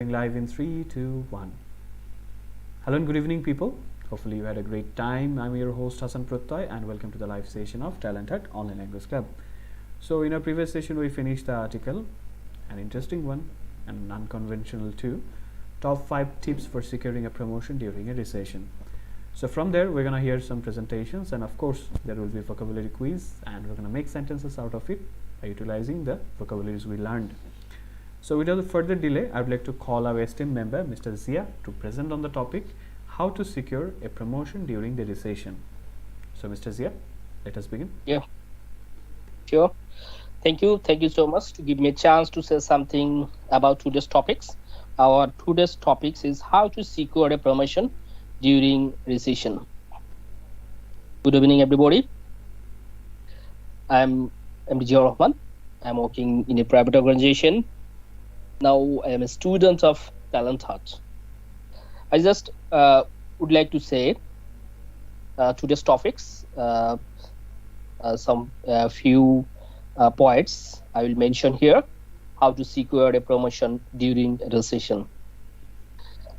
starting live in 3, 2, 1. Hello and good evening, people. Hopefully you had a great time. I'm your host Hassan Prottoy and welcome to the live session of TalentHut Online Language Club. So in our previous session we finished the article, an interesting one and unconventional too, top 5 tips for securing a promotion during a recession. So from there we're gonna hear some presentations, and of course there will be a vocabulary quiz, and we're gonna make sentences out of it by utilizing the vocabularies we learned. So without further delay, I would like to call our esteemed member Mr. Zia to present on the topic how to secure a promotion during the recession. So Mr. Zia, let us begin. Yeah, sure. Thank you so much to give me a chance to say something about today's topics. Our today's topics is how to secure a promotion during recession. Good evening, everybody. I'm Zia Rahman. I'm working in a private organization. Now I am a student of TalentHut. I just would like to say today's topics, some few points I will mention here. How to secure a promotion during a recession.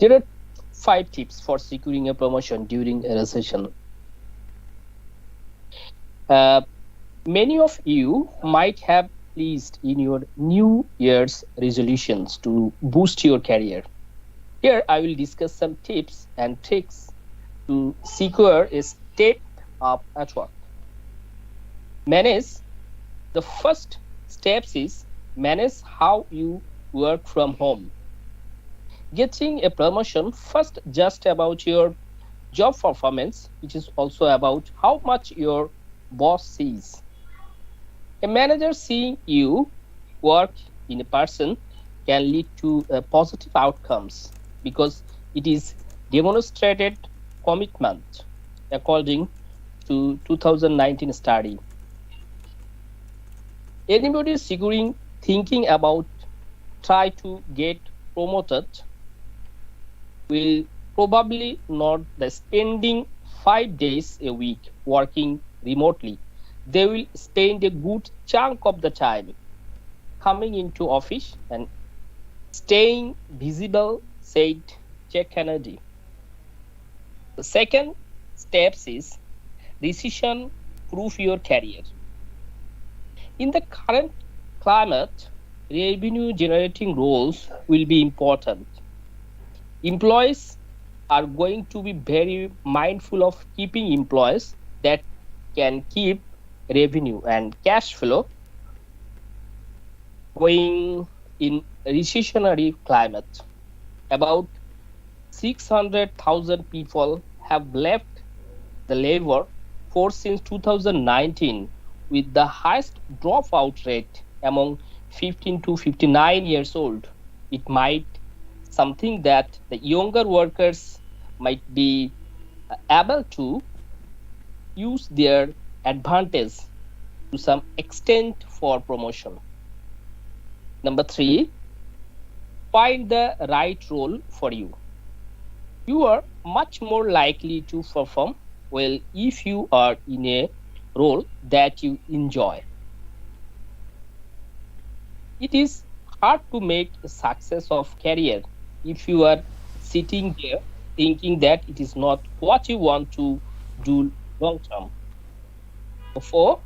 There are 5 tips for securing a promotion during a recession. Many of you might have list in your New Year's resolutions to boost your career. Here I will discuss some tips and tricks to secure a step up at work. The first steps is manage how you work from home. Getting a promotion first just about your job performance, which is also about how much your boss sees. A manager seeing you work in a person can lead to positive outcomes because it is demonstrated commitment according to 2019 study. Anybody thinking about try to get promoted will probably not be spending 5 days a week working remotely. They will spend a good chunk of the time coming into office and staying visible, said Jack Kennedy. The second steps is recession-proof your career. In the current climate, revenue-generating roles will be important. Employees are going to be very mindful of keeping employees that can keep revenue and cash flow going in recessionary climate. About 600,000 people have left the labor force since 2019, with the highest dropout rate among 15 to 59 years old. It might something that the younger workers might be able to use their advantage to some extent for promotion. Number 3, find the right role for you. You are much more likely to perform well if you are in a role that you enjoy. It is hard to make a success of career if you are sitting there thinking that it is not what you want to do long term. 4,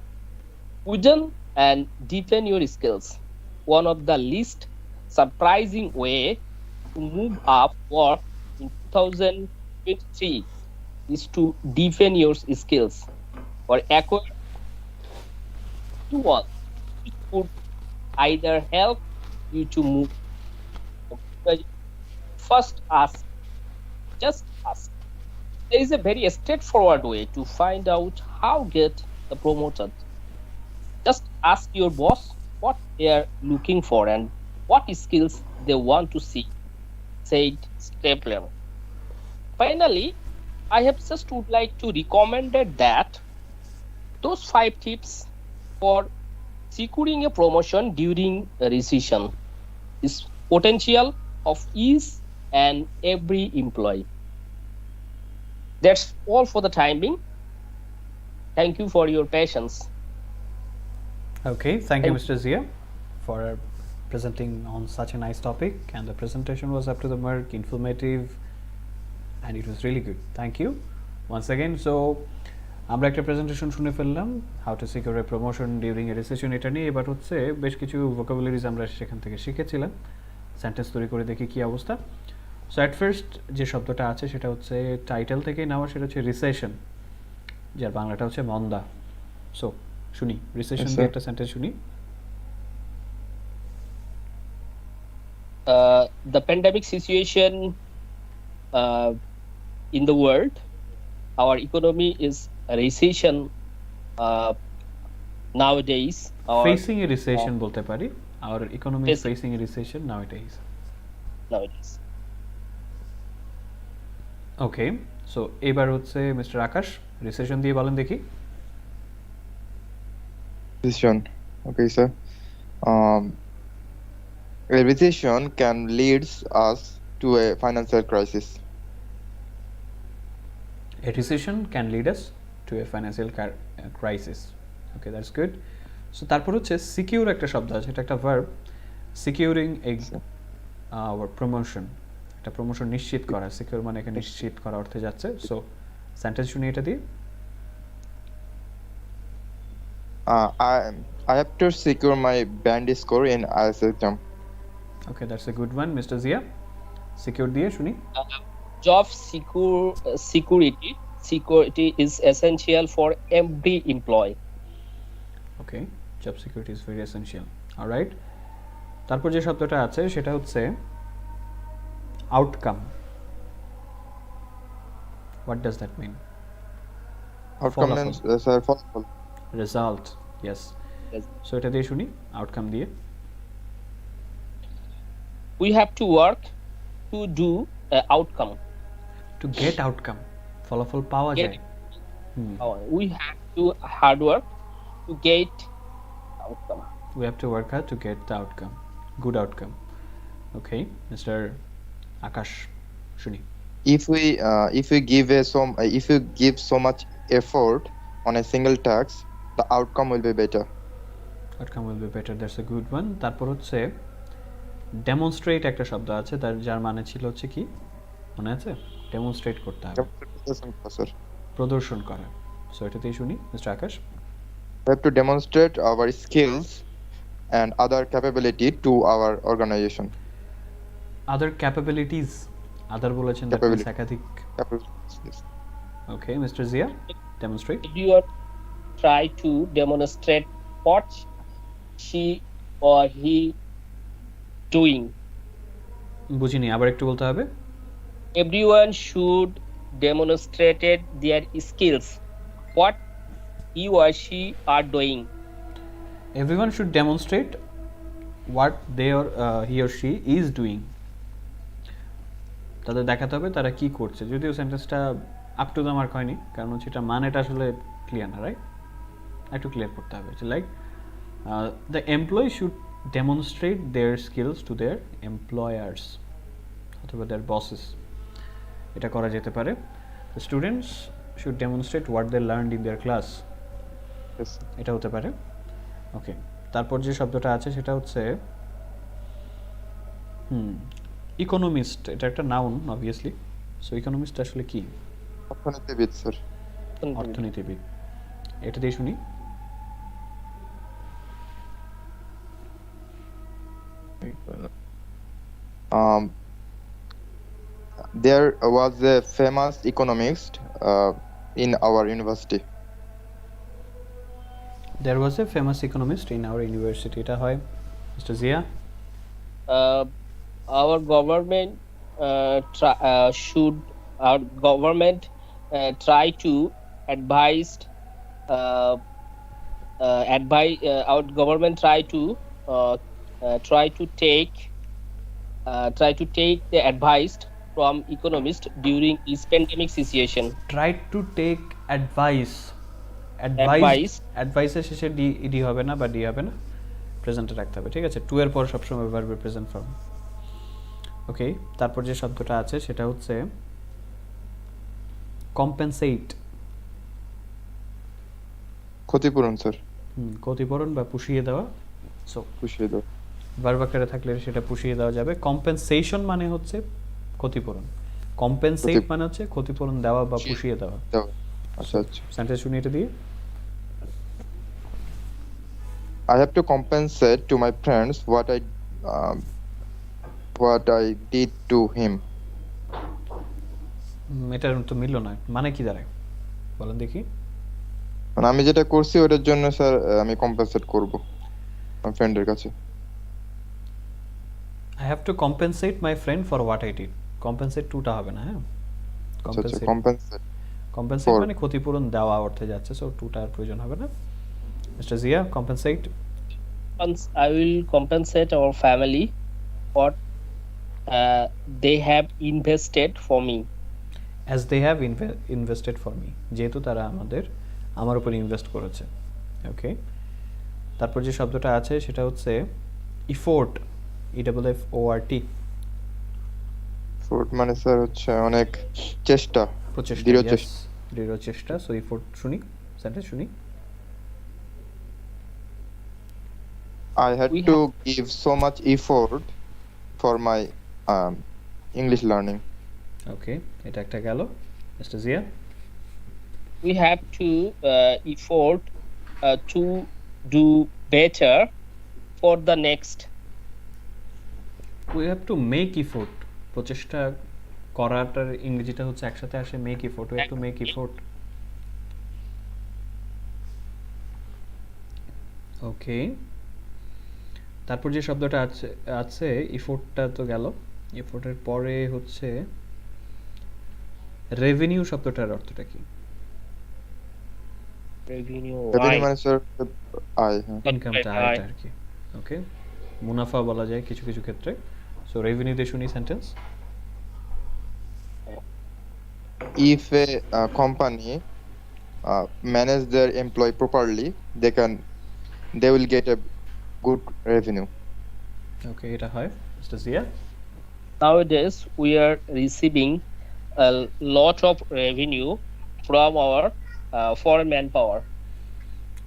widen and deepen your skills. One of the least surprising way to move up work in 2023 is to deepen your skills or acquire new ones, which could either help you to move. First just ask. There is a very straightforward way to find out how get the promoted. Just ask your boss what they are looking for and what skills they want to see, said Stapler. Finally, I have just would like to recommend that those 5 tips for securing a promotion during a recession is potential of each and every employee. That's all for the time being. Thank you for your patience. Okay, thank you, Mr. Zia, for presenting on such a nice topic, and the presentation was up to the mark, informative, and it was really good. Thank you once again. So আমরা একটা presentation শুনে ফেললাম, how to secure a promotion during a recession, এটা নিয়ে এবার হচ্ছে বেশ কিছু ভোকাবুলারিজ আমরা সেখান থেকে শিখেছিলাম। সেন্টেন্স তৈরি করে দেখি কী অবস্থা। সো অ্যাট ফার্স্ট যে শব্দটা আছে সেটা হচ্ছে টাইটেল থেকে নেওয়া, সেটা হচ্ছে রিসেশন, যার বাংলাটা হচ্ছে মন্দা। সো শুনি, রিসেশন দিয়ে একটা সেন্টেন্স শুনি। The pandemic situation in the world, our economy is a recession nowadays. Facing a recession বলতে পারি, our economy is facing a recession nowadays. Okay, so এবার হচ্ছে মিস্টার আকাশ, রিসেশন দিয়ে বলেন দেখি। Recession. Okay, sir. A recession can lead us to a financial crisis. A recession can lead us to a financial crisis. Okay, that's good. So তারপর হচ্ছে secure একটা শব্দ আছে, এটা একটা ভার্ব, সিকিউরিং এ প্রমোশন, একটা প্রমোশন নিশ্চিত করা, সিকিউর মানে এখানে নিশ্চিত করা অর্থে যাচ্ছে। সো সেন্টেন্স শুনি এটা দিয়ে। I have to secure my band score in IELTS exam. Okay, that's a good one. Mr. Zia, secure দিয়ে শুনি। Job security is essential for every employee. Okay, job security is very essential. All right, তারপর যে শব্দটা আছে সেটা হচ্ছে outcome. What does that mean? Outcome means ফলাফল। Result, yes. So এটা দিয়ে শুনি, আউটকাম দিয়ে। We have to work to do outcome. To get outcome, ফলাফল পাওয়া যায়। We have to hard work to get outcome. We have to work hard to get the outcome, good outcome. Okay, Mr. Akash, শুনি। If we give so much effort on a single task, the outcome will be better. Outcome will be better, that's a good one. তারপর হচ্ছে demonstrate একটা শব্দ আছে, যার মানে ছিল হচ্ছে কি মনে আছে? ডেমনস্ট্রেট করতে হবে, প্রদর্শন করা। সো এটাতেই শুনি, mister Akash. We have to demonstrate our skills and other capability to our organization. Other capabilities, other বলেছেন, that means একাধিক। Okay, Mr. Zia, demonstrate. You are try to demonstrate what she or he doing. বুঝিনি, আবার একটু বলতে হবে। Everyone should demonstrate their skills, what he or she are doing. Everyone should demonstrate what he or she is doing. তাদের দেখাতে হবে তারা কি করছে। যদিও সেন্টেন্সটা আপ টু দ্য মার্ক হয়নি, কারণ হচ্ছে এটা মানেটা আসলে ক্লিয়ার না, রাইট? একটু ক্লিয়ার করতে হবে। Like the employee should demonstrate their skills to their employers অথবা their bosses, এটা করা যেতে পারে। The students should demonstrate what they learned in their class, এটা হতে পারে। ওকে, তারপর যে শব্দটা আছে সেটা হচ্ছে ইকোনমিস্ট, এটা একটা নাউন অবভিয়াসলি। সো ইকোনমিস্ট আসলে কি? অর্থনীতিবিদ স্যার। অর্থনীতিবিদ, এটা দিয়ে শুনি। There was a famous economist in our university. There was a famous economist in our university, এটা হয় Mr. Zia. Our government try to advise our government try to take the advice from economists during this pandemic situation. Try to take advice. অ্যাডভাইসের শেষে D হবে না বা D হবে না, প্রেজেন্টে রাখতে হবে, ঠিক আছে? টু এর পর সবসময় ভার্বের প্রেজেন্ট ফর্ম। ওকে, তারপর যে শব্দটা আছে সেটা হচ্ছে কম্পেনসেট। ক্ষতিপূরণ স্যার। ক্ষতিপূরণ বা পুষিয়ে দেওয়া। সো পুষিয়ে দেওয়া। ভার্ব আকারে থাকলে সেটা পুষিয়ে দেওয়া যাবে। কম্পেনসেশন মানে হচ্ছে ক্ষতিপূরণ, কম্পেনসেট মানে হচ্ছে ক্ষতিপূরণ দেওয়া বা পুষিয়ে দেওয়া। আচ্ছা আচ্ছা। সেন্টেন্স শুনি এটা দিয়ে। I have to compensate to my friends what I did to him. এটার তো মিলল না, মানে কি দাঁড়ায় বলেন দেখি। মানে আমি যেটা করছি ওটার জন্য স্যার আমি কম্পেনসেট করব আমার ফ্রেন্ডের কাছে। I have to compensate my friend for what I did. compensate টুটা হবে না, হ্যাঁ। আচ্ছা আচ্ছা, compensate for মানে ক্ষতিপূরণ দেওয়া অর্থে যাচ্ছে, সো টুটার প্রয়োজন হবে না। Mister Zia, compensate I will compensate our family what they have invested for me. as they have invested for me, যেহেতু তারা আমার উপর ইনভেস্ট করেছে। ওকে, তারপর যে শব্দটা আছে সেটা হচ্ছে ইফোর্ট, EFFORT। এফোর্ট মানে স্যার হচ্ছে অনেক চেষ্টা, প্রচেষ্টা, দৃঢ় yes, চেষ্টা। দৃঢ় চেষ্টা। সো ইফোর্ট শুনি, সেন্টেন্স শুনি। I had We to give so much effort for my English learning. ওকে, এটা একটা গেল। Mister Zia. we have to effort to do better for the next. We have to make effort, প্রচেষ্টা করাটার ইংরেজিটা হচ্ছে একসাথে আসে make effort. We have to make effort. Okay, তারপর যে শব্দটা আছে আছে ইফোর্টটা তো গেল। ইফোর্টের পরে হচ্ছে রেভিনিউ শব্দটার অর্থটা কি? Revenue মানে স্যার আয়, হ্যাঁ। ইনকামটা, আয়টা আর কি। ওকে, মুনাফা বলা যায় কিছু কিছু ক্ষেত্রে। সো রেভিনিউ দিয়ে শুনি sentence. If a company manage their employee properly, they will get a good revenue. ওকে, এটা হয়। Mister Zia. Nowadays we are receiving a lot of revenue from our foreign manpower.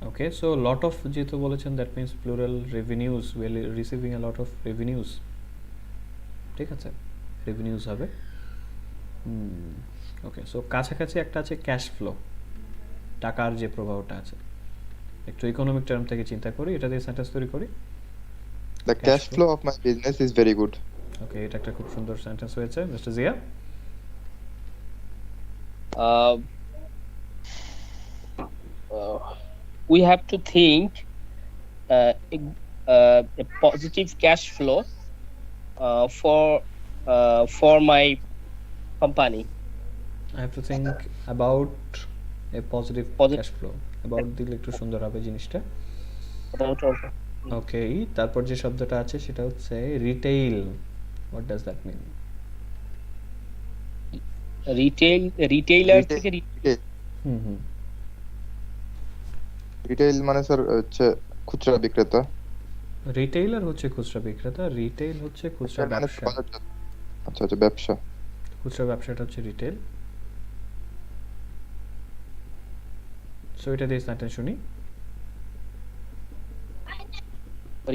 Okay, so lot of যেহেতু বলেছেন, that means plural revenues, we are receiving a lot of revenues. ঠিক আছে, revenues হবে। ওকে, so কাছাকাছি একটা আছে ক্যাশ ফ্লো, টাকার যে প্রবাহটা আছে। একটু ইকোনমিক টার্ম থেকে চিন্তা করি, এটা দিয়ে সেন্টেন্স তৈরি করি। The cash flow of my business is very good. ওকে, এটা একটা খুব সুন্দর সেন্টেন্স হয়েছে। Mister Zia. Uh, we have to think a positive cash flow for my company. I have to think about a positive cash flow. About দিলে একটু সুন্দর হবে জিনিসটা। ওকে, তারপর যে শব্দটা আছে সেটা হচ্ছে retail. What does that mean? Retailer থেকে রিটেইল মানে স্যার হচ্ছে খুচরা বিক্রেতা। রিটেইলার হচ্ছে খুচরা বিক্রেতা, রিটেইল হচ্ছে খুচরা ব্যবসা। আচ্ছা আচ্ছা, ব্যবসা। খুচরা ব্যবসাটা হচ্ছে রিটেইল। সো এটা দিয়ে সেন্টেন্স শুনি।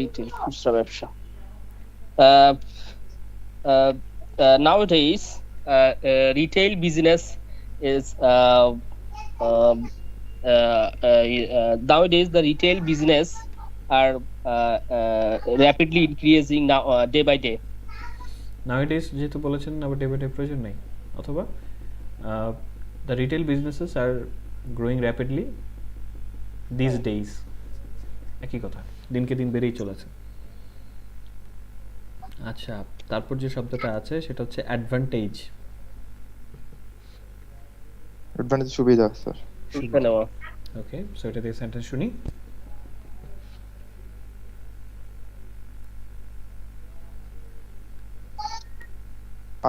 রিটেইল, খুচরা ব্যবসা। Nowadays retail business is nowadays the retail business are rapidly increasing now day by day. Nowadays যেহেতু বলেছেন, আবার ডে বাই ডে প্রয়োজন নেই, অথবা the retail businesses are growing rapidly these days, একই কথা, দিনকে দিন বেড়েই চলেছে। আচ্ছা, তারপর যে শব্দটা আছে সেটা হচ্ছে অ্যাডভান্টেজ। অ্যাডভান্টেজ সুবিধা স্যার। ওকে, সো এটা দিয়ে সেন্টেন্স শুনি।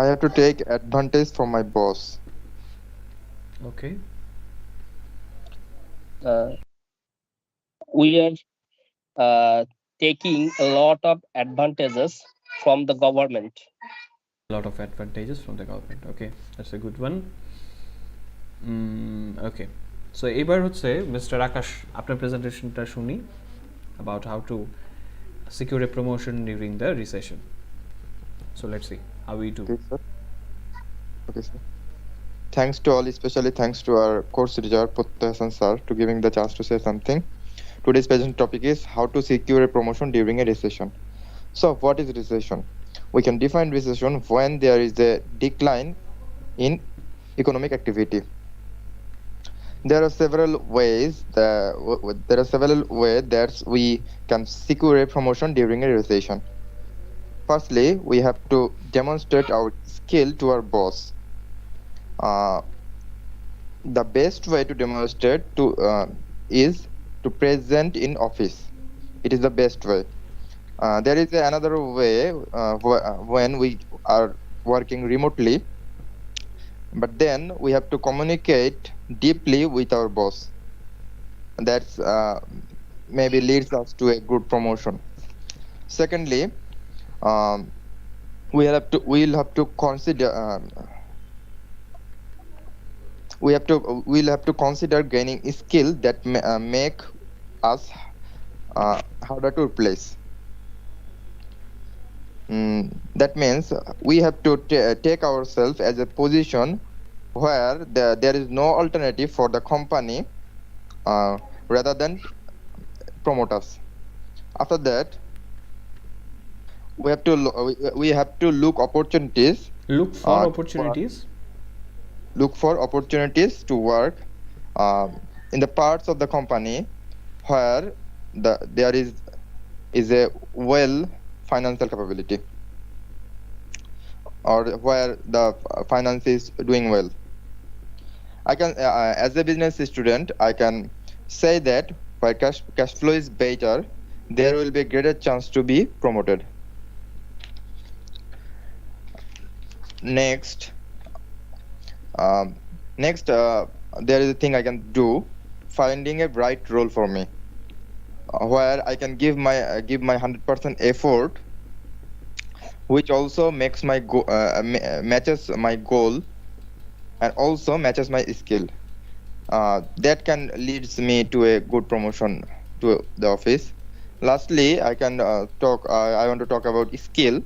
I have to take advantage from my boss. Okay. We are taking a lot of advantages from the government. A lot of advantages from the government. Okay, that's a good one. Okay, so এবার হচ্ছে mister আকাশ আপনার প্রেজেন্টেশনটা শুনি about how to secure a promotion during the recession. So let's see how we do. Okay, sir. Okay, sir. Thanks to all, especially thanks to our course teacher Prottoy sir to giving the chance to say something. Today's present topic is how to secure a promotion during a recession. So, what is recession? We can define recession when there is a decline in economic activity. There are several ways that we can secure a promotion during a recession. Firstly, we have to demonstrate our skill to our boss. Uh, the best way to demonstrate is to present in office. It is the best way. There is another way when we are working remotely, but then we have to communicate deeply with our boss. That's maybe leads us to a good promotion. Secondly, um, we'll have to consider we'll have to consider gaining a skill that make us harder to replace. That means we have to take ourselves as a position where there is no alternative for the company uh, rather than promote us. After that, we have to look opportunities. Look for uh, opportunities. Look for opportunities to work in the parts of the company where there is a well financial capability, or where the finance is doing well. I can as a business student, I can say that where cash flow is better, there will be greater chance to be promoted. Next, um, there is a thing I can do, finding a right role for me, where I can give my 100% effort, which also makes my matches my goal, and also matches my skill. That can leads me to a good promotion to the office. Lastly, I can talk. I want to talk about skill.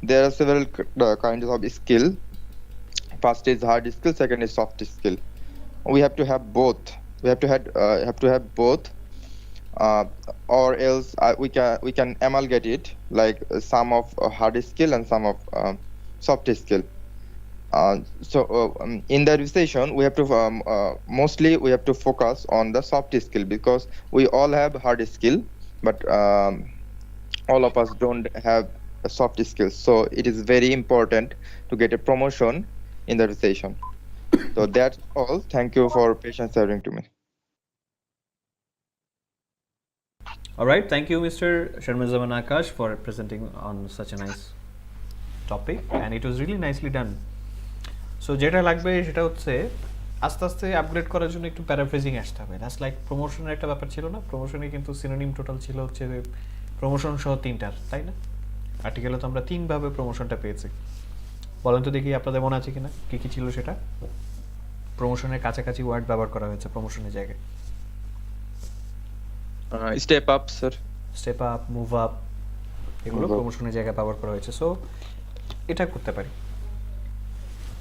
There are several kinds of skill. First is hard skill. Second is soft skill. We have to have both. We have to have both, or else we can amalgamate it, like some of hard skill and some of soft skill. In the recession, we have to mostly we have to focus on the soft skill, because we all have hard skill, but all of us don't have a soft skill. So it is very important to get a promotion in the recession. So that's all. Thank you for patience hearing to me. All right, thank you, Mr. Sharmazaman Akash, for presenting on such a nice topic, and it was really nicely done. So যেটা লাগবে সেটা হচ্ছে আস্তে আস্তে upgrade করার জন্য একটু paraphrasing আসতে হবে। দ্যাটস লাইক প্রমোশনের একটা ব্যাপার ছিল না, প্রমোশনে কিন্তু সিনোনিম টোটাল ছিল হচ্ছে প্রমোশন সহ 3টার, তাই না? আর্টিকেলে তো আমরা 3ভাবে প্রমোশনটা পেয়েছি। বলেন তো দেখি আপনাদের মনে আছে কিনা কি কি ছিল সেটা? প্রমোশনের কাছাকাছি ওয়ার্ড ব্যবহার করা হয়েছে প্রমোশনের জায়গায়। Step up sir, step up, move up, এগুলো প্রমোশনের জায়গায় ব্যবহার করা হয়েছে। সো এটা করতে পারি।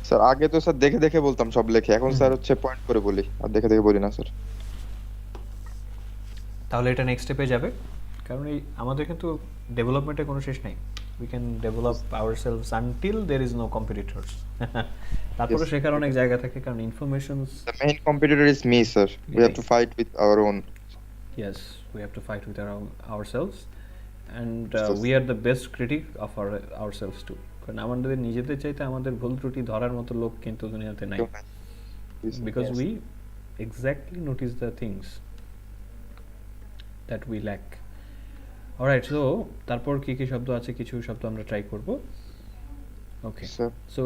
স্যার আগে তো স্যার দেখে দেখে বলতাম সব লেখে, এখন স্যার হচ্ছে পয়েন্ট করে বলি, আর দেখে দেখে বলি না স্যার। তাহলে এটা নেক্সট স্টেপে যাবে, কারণ এই আমাদের কিন্তু ডেভেলপমেন্টের কোনো শেষ নাই। We can develop ourselves until there is no competitors. তারপরে শেখার অনেক জায়গা থাকে, কারণ informations The main competitor is me, sir. We have to fight with our own. Yes, we have to fight with ourselves, and we are the best critic of ourselves too. কারণ আমাদের নিজেদের চাইতে আমাদের ভুল ত্রুটি ধরার মতো লোক কিন্তু দুনিয়াতে নাই, because we exactly notice the things that we lack. Alright, so তারপর কি কি শব্দ আছে, কিছু শব্দ আমরা ট্রাই করব। ওকে, সো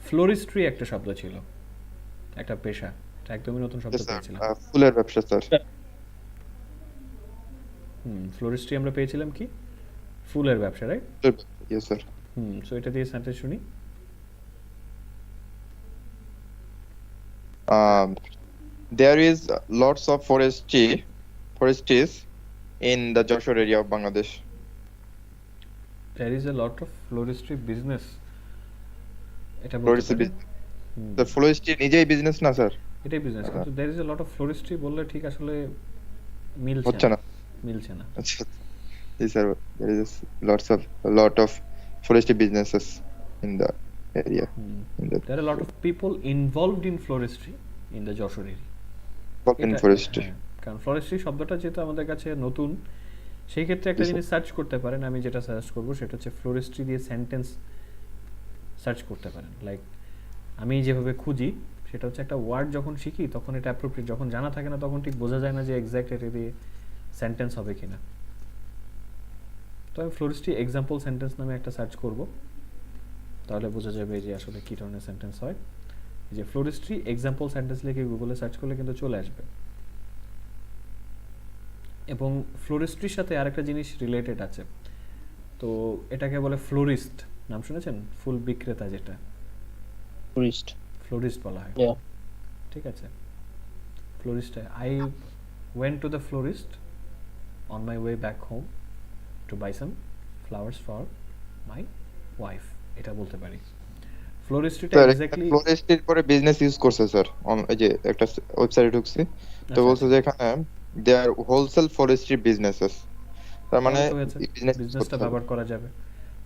ফ্লোরিস্ট্রি একটা শব্দ ছিল, একটা পেশা, এটা একদমই নতুন শব্দ পেয়েছিলাম। ফুলের ব্যবসা স্যার। ফ্লোরিস্ট্রি আমরা পেয়েছিলাম কি? ফুলের ব্যবসা, রাইট? Yes sir. সো এটা দিয়ে সেন্টেন্স শুনি। There is lots of forests in the Joshua area of Bangladesh. There is a lot of floristry business. এটা বলতে Floristry পারি business. The floristry নিজেই business না স্যার? এটাই বিজনেস, কিন্তু there is a lot of floristry বললে ঠিক আসলে মিলছে হচ্ছে না না। মিলছে না আচ্ছা জি sir, there is a lot of floristry businesses in the area. In the there are a lot of people involved in floristry in the Joshua area. in floristry. হ্যাঁ, কারণ ফ্লোরিস্ট্রি শব্দটা যেহেতু আমাদের কাছে নতুন, সেই ক্ষেত্রে একটা জি, জিনিস সার্চ করতে পারেন। আমি যেটা সাজেস্ট করবো সেটা হচ্ছে ফ্লোরিস্ট্রি দিয়ে সেন্টেন্স সার্চ করতে পারেন। লাইক আমি যেভাবে খুঁজি সেটা হচ্ছে একটা ওয়ার্ড যখন শিখি তখন এটা অ্যাপ্রোপ্রিয়েট, যখন জানা থাকে না তখন ঠিক বোঝা যায় না যে এক্স্যাক্ট এটা দিয়ে সেন্টেন্স হবে কিনা। তো আমি ফ্লোরিস্ট্রি এক্সাম্পল সেন্টেন্স নামে একটা সার্চ করব, তাহলে বোঝা যাবে যে আসলে কী ধরনের সেন্টেন্স হয়। যে ফ্লোরিস্ট্রি এক্সাম্পল সেন্টেন্স লিখে গুগলে সার্চ করলে কিন্তু চলে আসবে। এবং ফ্লোরিস্ট্রির সাথে আরেকটা জিনিস রিলেটেড আছে, তো এটাকে বলে ফ্লোরিস্ট। নাম শুনেছেন? ফুল বিক্রেতা, যেটা Tourist. ফ্লোরিস্ট বলা হয়। Yeah. ঠিক আছে, florist. I went to the florist on my way back home to buy some flowers for my wife, এটা বলতে পারি। ফ্লোরিস্ট্রিটা স্যার এক্স্যাক্টলি ফ্লোরিস্ট্রির পরে বিজনেস ইউজ করছে স্যার, এই যে একটা ওয়েবসাইটে ঢুকছি তো বলছে যে এখানে দে আর হোলসেল ফরেস্ট্রি বিজনেসেস, তার মানে বিজনেসটা ব্যবহার করা যাবে।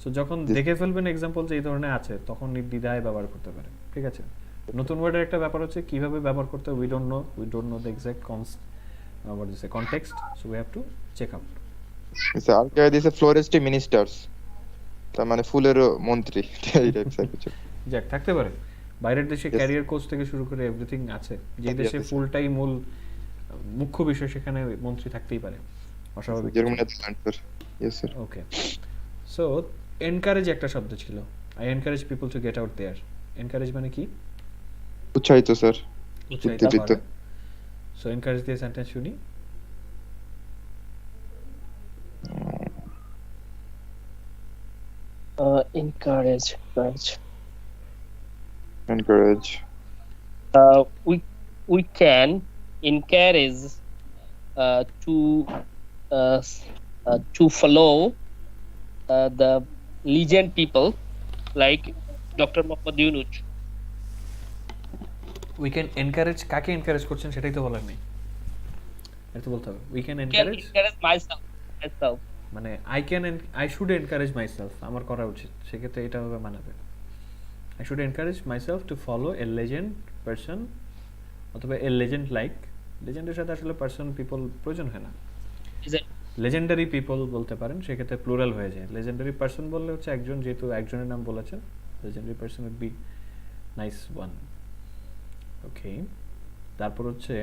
সো যখন দেখে ফেলবেন এক্সাম্পল যে এই ধরনের আছে, তখন নির্দ্বিধায় ব্যবহার করতে পারেন। ঠিক আছে, নতুন ওয়ার্ডের একটা ব্যাপার হচ্ছে কিভাবে ব্যবহার করতে, we don't know the exact context, so we have to check out. Sir আর কে দিছে ফ্লোরিস্ট্রি মিনিস্টার্স, তার মানে ফুলের মন্ত্রী এই টাইপের কিছু। যাক, থাকতে পারে। বাইরের দেশে Yes. ক্যারিয়ার কোচ থেকে শুরু করে এভরিথিং আছে। যে দেশে Yes. ফুলটাই মূল মুখ্য বিষয়, সেখানে মন্ত্রী থাকতেই পারে, অস্বাভাবিক। যেরকম Netherland sir. Yes sir. Okay, so encourage একটা শব্দ ছিল। I encourage people to get out there. Encourage মানে কি? উৎসাহিত স্যার, উৎসাহিত উদ্দীপিত। করা। সো এনকারেজ দিয়ে সেন্টেন্স শুনি। Encourage. Encourage. We can encourage to follow the legend people like Dr. Muhammad Yunus. We can encourage, কাকে এনকারেজ করছেন সেটাই তো বলার নেই, এটা তো বলতে হবে। We can Can encourage encourage myself. মানে আই শুড এনকারেজ মাইসেলফ, আমার করা উচিত, সেক্ষেত্রে এটা হবে মানাবে। I should encourage myself to follow A legend person, অথবা এ লেজেন্ড লাইক। লেজেন্ডের সাথে আসলে পারসন পিপল প্রয়োজন হয় না, Is it? লেজেন্ডারি পিপল বলতে পারেন, সেক্ষেত্রে প্লুরাল হয়ে যায়। লেজেন্ডারি পারসন বললে হচ্ছে একজন, যেহেতু একজনের নাম বলেছেন, legendary person would be nice one. Okay, তারপর হচ্ছে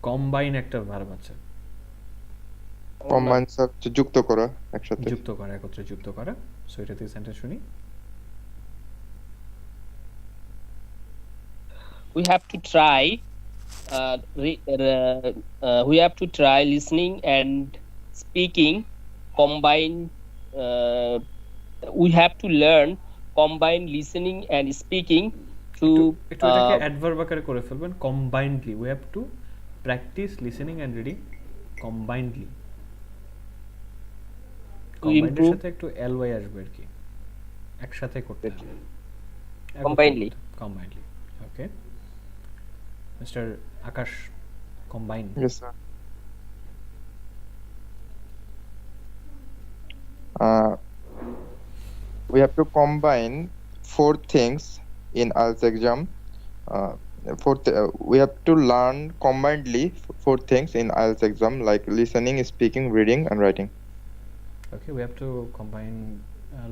কম্বাইন একটা ভার্ব আছে, কম্বাইন স্যার যুক্ত করা, একসাথে যুক্ত করা, একত্রে যুক্ত করা। সো এটা থেকে সেন্টেন্স শুনি। We have to try. We have to try listening and speaking. Combine. We have to learn combine listening and speaking to. একটু এটাকে অ্যাডভার্ব আকারে করে ফেলবেন, combinedly. We have to practice listening and reading combinedly. কম্বাইন্ডের improve সাথে একটু LY আসবে আর কি, একসাথে করতে হবে। combinedly. Combinedly. Okay, mister Akash, combine. Yes sir. We have to combine 4 things in IELTS exam. We have to learn combinedly 4 things in IELTS exam, like listening, speaking, reading, and writing. Okay, we have to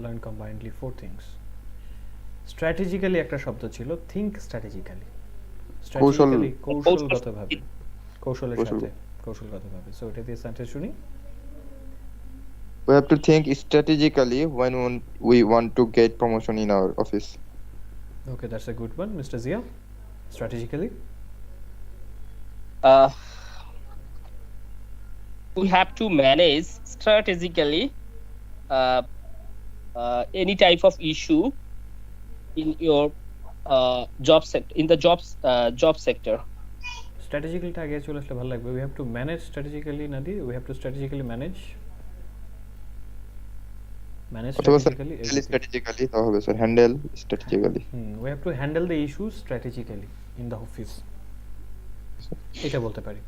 learn combinedly 4 things. Strategically একটা শব্দ ছিল, think strategically. Strategically কৌশলগতভাবে, কৌশলের সাথে, কৌশলগতভাবে। So এটা দিয়ে sentence শুনি। We have to think strategically when we want to get promotion in our office. Okay, that's a good one. Mr. Zia, strategically? We have to manage strategically any type of issue in your job sector, in the job sector. স্ট্র্যাটেজিক্যালিটা আগে চলে আসলে ভালো লাগবে। We have to manage strategically না দিয়ে we have to strategically manage অথবা sir strategically handle everything. Strategically তাও হবে sir, handle strategically. We have to handle the issues strategically in the office, এটা বলতে পারি।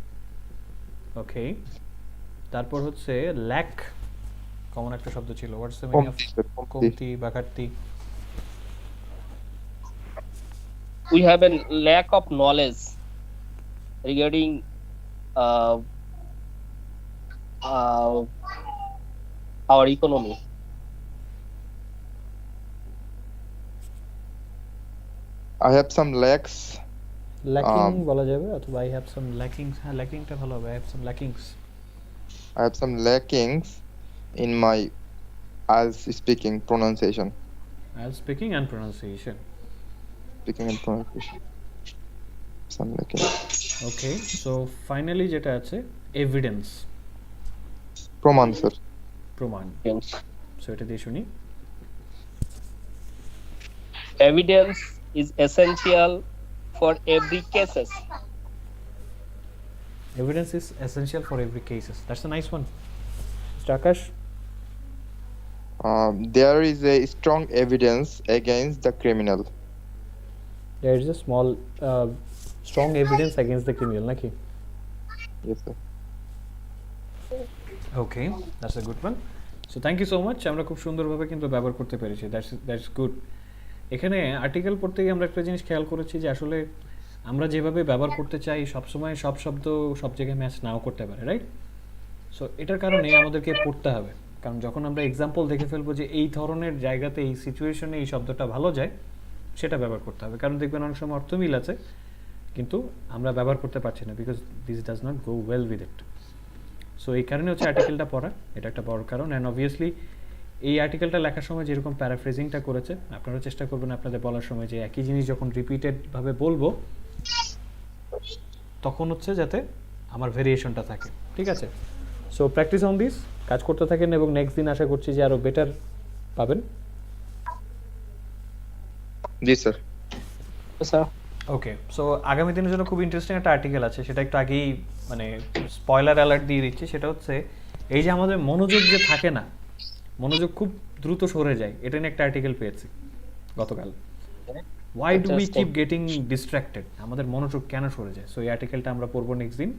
ওকে, তারপর হচ্ছে ল্যাক, কমন একটা শব্দ ছিল। হোয়াটস দ্য মিনিং অফ কমতি স্যার, কমতি। কমতি বা ঘাটতি? We have a lack of knowledge regarding uh, uh, our economy. I have some lacks. Lacking বলা যাবে, অথবা আই হ্যাভ সাম ল্যাকিংস। হ্যাঁ, ল্যাকিংটা ভালো হবে। I have some lackings. I have some lackings in my IELTS speaking pronunciation. I speaking and pronunciation. Speaking and pronunciation. Some lacking. Okay, so finally যেটা আছে evidence, প্রমাণ sir. প্রমাণ। Yes. So এটা দিয়ে শুনি। Evidence is essential for every cases. Evidence is essential for every cases. That's a nice one. Mr. Akash? There is a strong evidence against the criminal. There is a small, strong evidence against the criminal, naki? Yes sir. Okay, that's a good one. So thank you so much. আমরা খুব সুন্দরভাবে কিন্তু ব্যবহার করতে পেরেছি। That's good. এখানে article পড়তে গিয়ে আমরা একটা জিনিস খেয়াল করেছি যে আসলে আমরা যেভাবে ব্যবহার করতে চাই সবসময় সব শব্দ সব জায়গায় ম্যাচ নাও করতে পারে, রাইট? সো এটার কারণে আমাদেরকে পড়তে হবে, কারণ যখন আমরা এক্সাম্পল দেখে ফেলবো যে এই ধরনের জায়গাতে এই সিচুয়েশনে এই শব্দটা ভালো যায়, সেটা ব্যবহার করতে হবে। কারণ দেখবেন অনেক সময় অর্থ মিল আছে কিন্তু আমরা ব্যবহার করতে পারছি না, because this does not go well with it. So এই কারণে হচ্ছে আর্টিকেলটা পড়া, এটা একটা বড় কারণ। অ্যান্ড অবভিয়াসলি এই আর্টিকেলটা লেখার সময় যেরকম প্যারাফ্রেজিংটা করেছে, আপনারা চেষ্টা করবেন আপনাদের বলার সময় যে একই জিনিস যখন রিপিটেডভাবে বলবো তখন হচ্ছে যাতে আমার ভেরিয়েশনটা থাকে, ঠিক আছে? সো প্র্যাকটিস অন দিস, কাজ করতে থাকেন এবং নেক্সট দিন আশা করছি যে আরও বেটার পাবেন। জি স্যার। Yes, sir. ওকে, সো আগামী দিনের জন্য খুব ইন্টারেস্টিং একটা আর্টিকেল আছে, সেটা একটু আগেই মানে স্পয়লার অ্যালার্ট দিয়ে দিচ্ছি। সেটা হচ্ছে এই যে আমাদের মনোযোগ যে থাকে না, মনোযোগ খুব দ্রুত সরে যায়, এটা নিয়ে একটা আর্টিকেল পেয়েছি গতকাল। Why do we keep getting distracted? আমাদের মনোযোগ কেন সরে যায়? সো এই আর্টিকেলটা আমরা পড়বো নেক্সট দিন।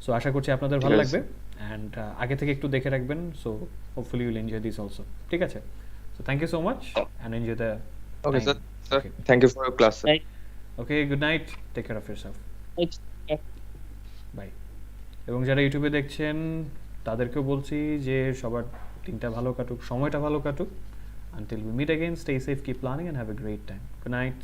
সো আশা করছি আপনাদের ভালো লাগবে, অ্যান্ড আগে থেকে একটু দেখে রাখবেন। So hopefully you'll enjoy this also, ঠিক আছে? So thank you so much and enjoy the Okay sir. Sir, thank you for your class sir. Right. Okay, good night, take care of yourself, Yeah. Bye. এবং যারা ইউটিউবে দেখছেন তাদেরকেও বলছি যে সবার দিনটা ভালো কাটুক, সময়টা ভালো কাটুক। Until we meet again, stay safe, keep planning, and have a great time. Good night.